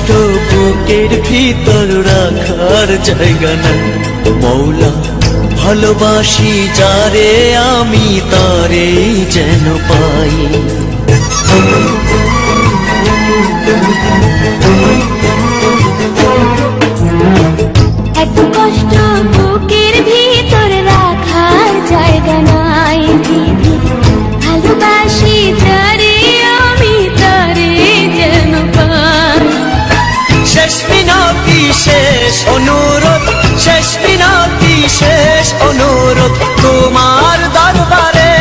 কষ্ট বুকের ভিতর রাখার জায়গা নাই। মৌলা ভালোবাসি যারে আমি তারে যেন পাই। এত কষ্ট বুকের ভিতর রাখার জায়গা নাই। ভালোবাসি যারে আমি তারে যেন পাই। শেষ মিনতি শেষ অনুরোধ, শেষ মিনতি শেষ অনুরোধ তোমার দরবারে।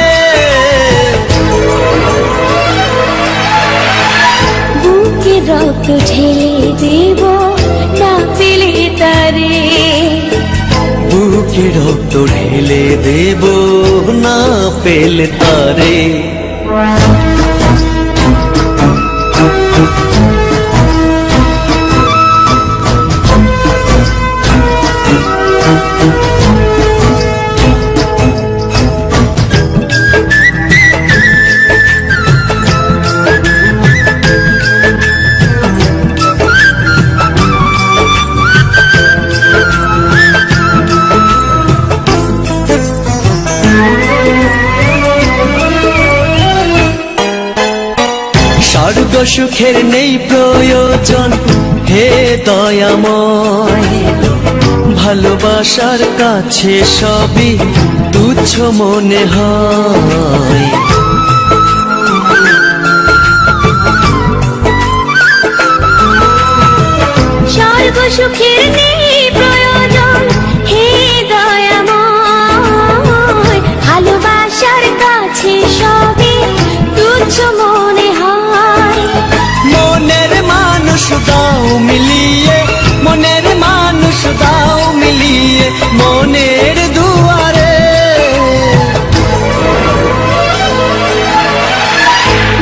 বুকে রক্ত ঢেলে দেব না পেলে তারে। বুকে রক্ত ঢেলে দেব না পেলে তারে। স্বর্গ সুখের নেই প্রয়োজন হে দয়াময়। ভালোবাসার কাছে সবই তুচ্ছ মনে হয়। স্বর্গ সুখের নেই প্রয়োজন হে দয়াময়। ভালোবাসার কাছে সবই তুচ্ছ মনে হয়। মনের মানুষ দাও মিলিয়ে, মনের মানুষ দাও মিলিয়ে মনের দুয়ারে।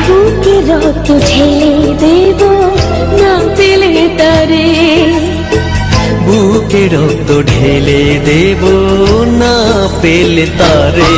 বুকে রক্ত ঢেলে দেব না পেলে তারে। বুকে রক্ত ঢেলে দেব না পেলে তারে।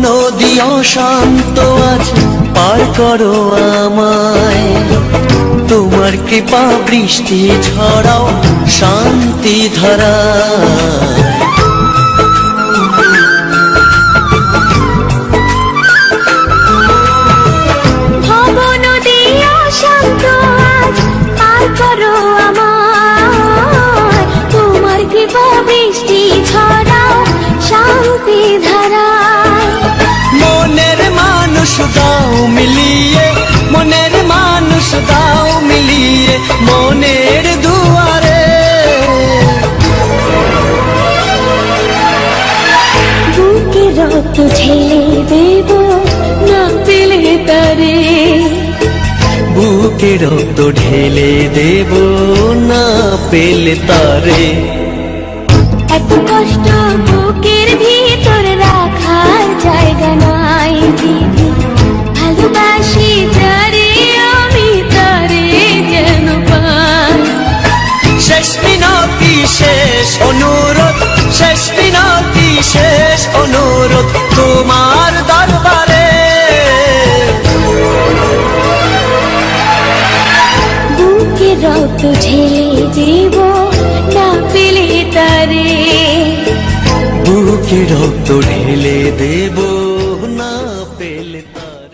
নদী অশান্ত আজ পার করো আমায়। তোমার কৃপা বৃষ্টি ঝরাও শান্তি ধারায়। ভব নদী অশান্ত আজ পার করো আমায়। তোমার কৃপা বৃষ্টি ঝরাও শান্তি ধারায়। মনের মানুষ দাও মিলিয়ে, মনের মানুষ দাও মিলিয়ে মনের দুয়ারে। বুকে রক্ত ঢেলে দেব না পেলে তারে। বুকে রক্ত ঢেলে দেব না পেলে তারে। এত কষ্ট বুকের ভিতর রাখার জায়গা নাই। ভালোবাসি যারে আমি তারে যেন পাই। শেষ মিনতি শেষ অনুরোধ, শেষ মিনতি শেষ অনুরোধ তোমার দরবারে। বুকে রক্ত ঢেলে দেব না পেলে তারে। বুকে রক্ত ঢেলে দেব না পেলে তারে।